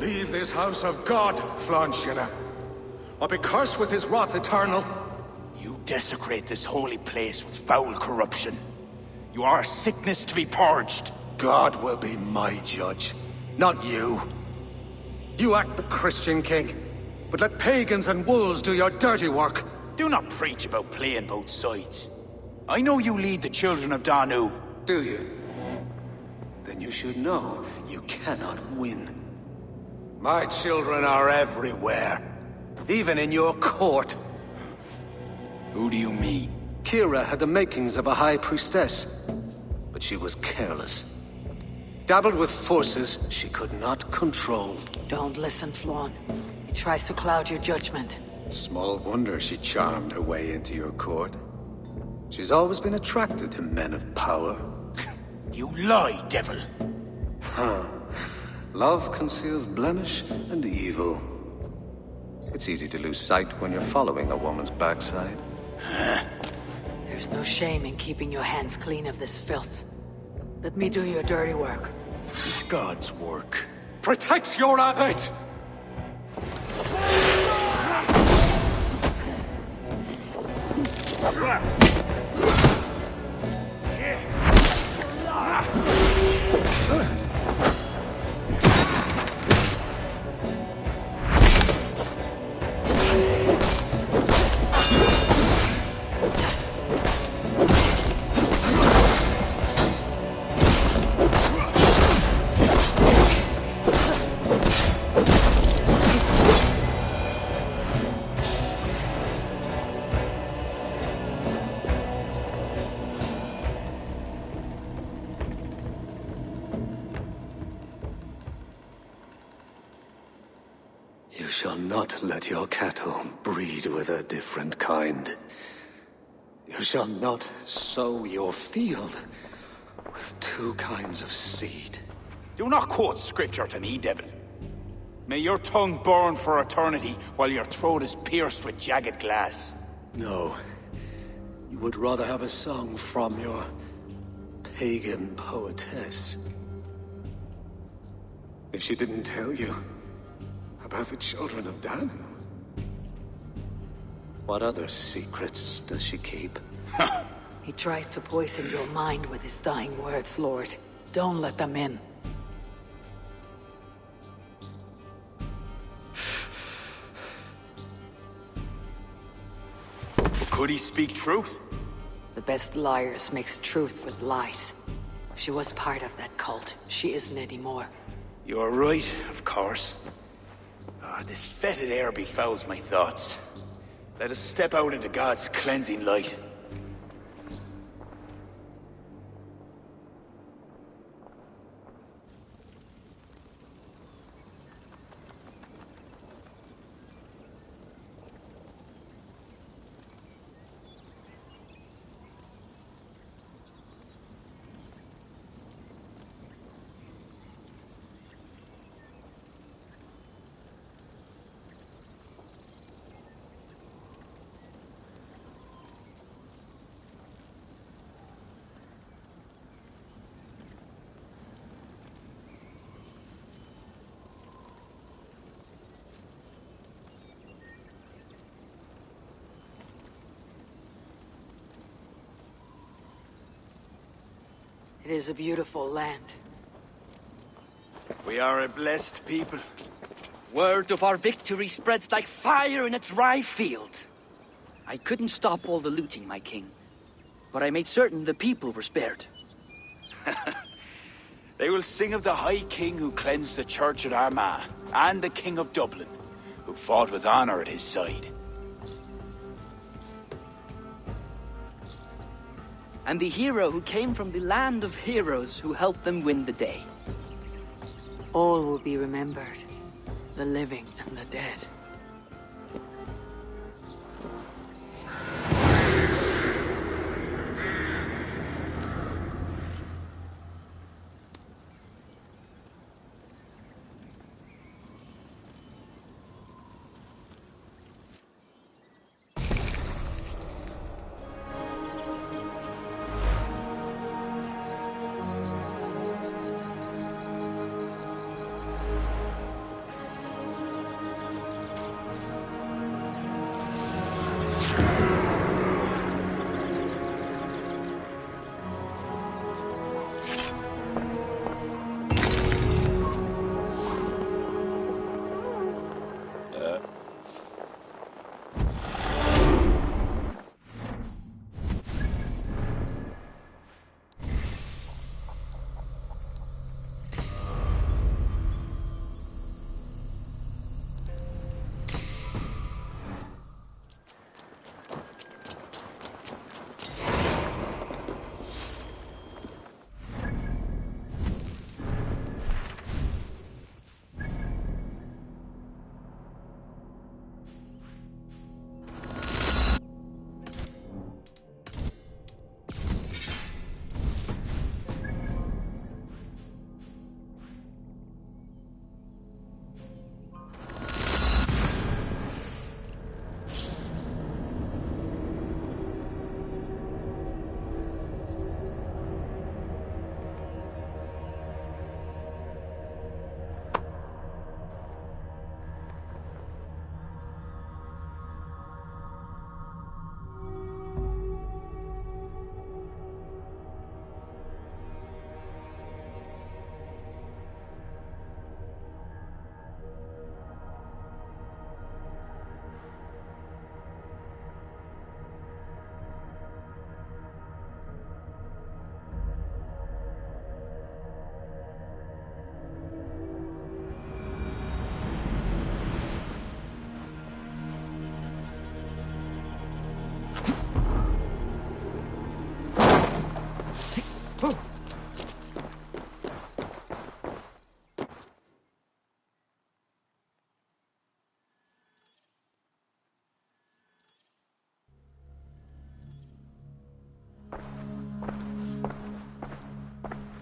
leave this house of God, Flanshina, or be cursed with his wrath eternal. You desecrate this holy place with foul corruption. You are a sickness to be purged. God will be my judge, not you. You act the Christian king, but let pagans and wolves do your dirty work. Do not preach about playing both sides. I know you lead the children of Danu. Do you? Then you should know you cannot win. My children are everywhere, even in your court. Who do you mean? Kira had the makings of a high priestess, but she was careless. Dabbled with forces she could not control. Don't listen, Flawn. He tries to cloud your judgment. Small wonder she charmed her way into your court. She's always been attracted to men of power. You lie, devil! Love conceals blemish and evil. It's easy to lose sight when you're following a woman's backside. There's no shame in keeping your hands clean of this filth. Let me do your dirty work. It's God's work. Protect your abbot! You shall not let your cattle breed with a different kind. You shall not sow your field with two kinds of seed. Do not quote scripture to me, devil. May your tongue burn for eternity while your throat is pierced with jagged glass. No. You would rather have a song from your pagan poetess. If she didn't tell you about the children of Danu, what other secrets does she keep? He tries to poison your mind with his dying words, Lord. Don't let them in. Could he speak truth? The best liars mix truth with lies. She was part of that cult. She isn't anymore. You're right, of course. This fetid air befouls my thoughts. Let us step out into God's cleansing light. It is a beautiful land. We are a blessed people. Word of our victory spreads like fire in a dry field. I couldn't stop all the looting, my king, but I made certain the people were spared. They will sing of the High King who cleansed the church at Armagh, and the King of Dublin, who fought with honor at his side. And the hero who came from the land of heroes who helped them win the day. All will be remembered. The living and the dead.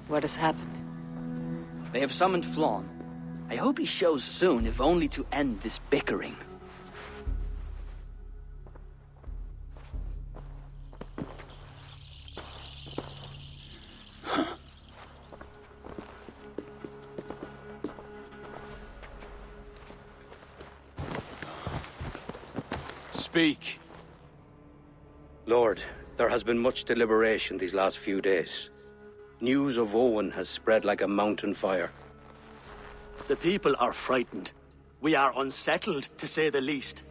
What has happened? They have summoned Flawn. I hope he shows soon, if only to end this bickering. Speak. Lord, there has been much deliberation these last few days. News of Owen has spread like a mountain fire. The people are frightened. We are unsettled, to say the least.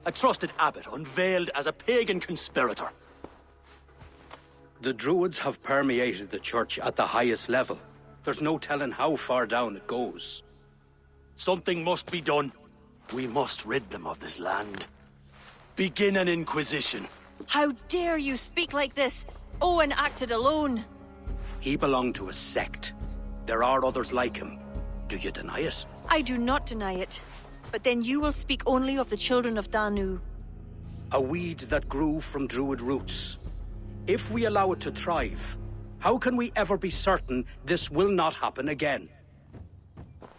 A trusted abbot unveiled as a pagan conspirator. The Druids have permeated the church at the highest level. There's no telling how far down it goes. Something must be done. We must rid them of this land. Begin an inquisition. How dare you speak like this? Owen acted alone. He belonged to a sect. There are others like him. Do you deny it? I do not deny it. But then you will speak only of the children of Danu. A weed that grew from Druid roots. If we allow it to thrive, how can we ever be certain this will not happen again?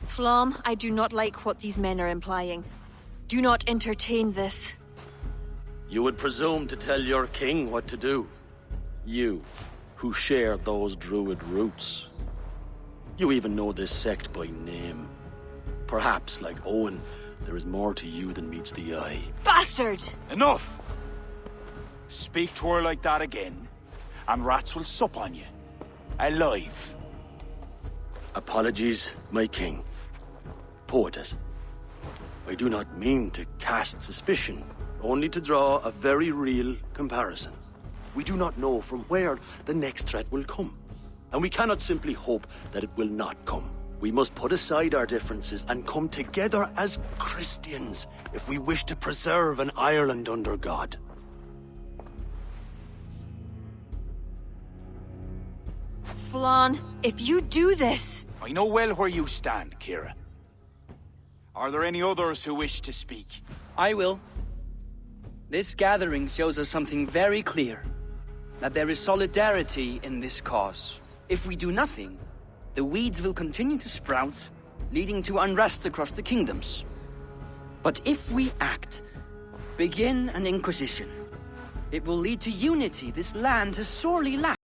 Flom, I do not like what these men are implying. Do not entertain this. You would presume to tell your king what to do. You, who share those druid roots. You even know this sect by name. Perhaps, like Owen, there is more to you than meets the eye. Bastard! Enough! Speak to her like that again, and rats will sup on you. Alive. Apologies, my king. Poetess. I do not mean to cast suspicion, only to draw a very real comparison. We do not know from where the next threat will come, and we cannot simply hope that it will not come. We must put aside our differences and come together as Christians if we wish to preserve an Ireland under God. Flan, if you do this... I know well where you stand, Kira. Are there any others who wish to speak? I will. This gathering shows us something very clear. That there is solidarity in this cause. If we do nothing, the weeds will continue to sprout, leading to unrest across the kingdoms. But if we act, begin an inquisition, it will lead to unity this land has sorely lacked.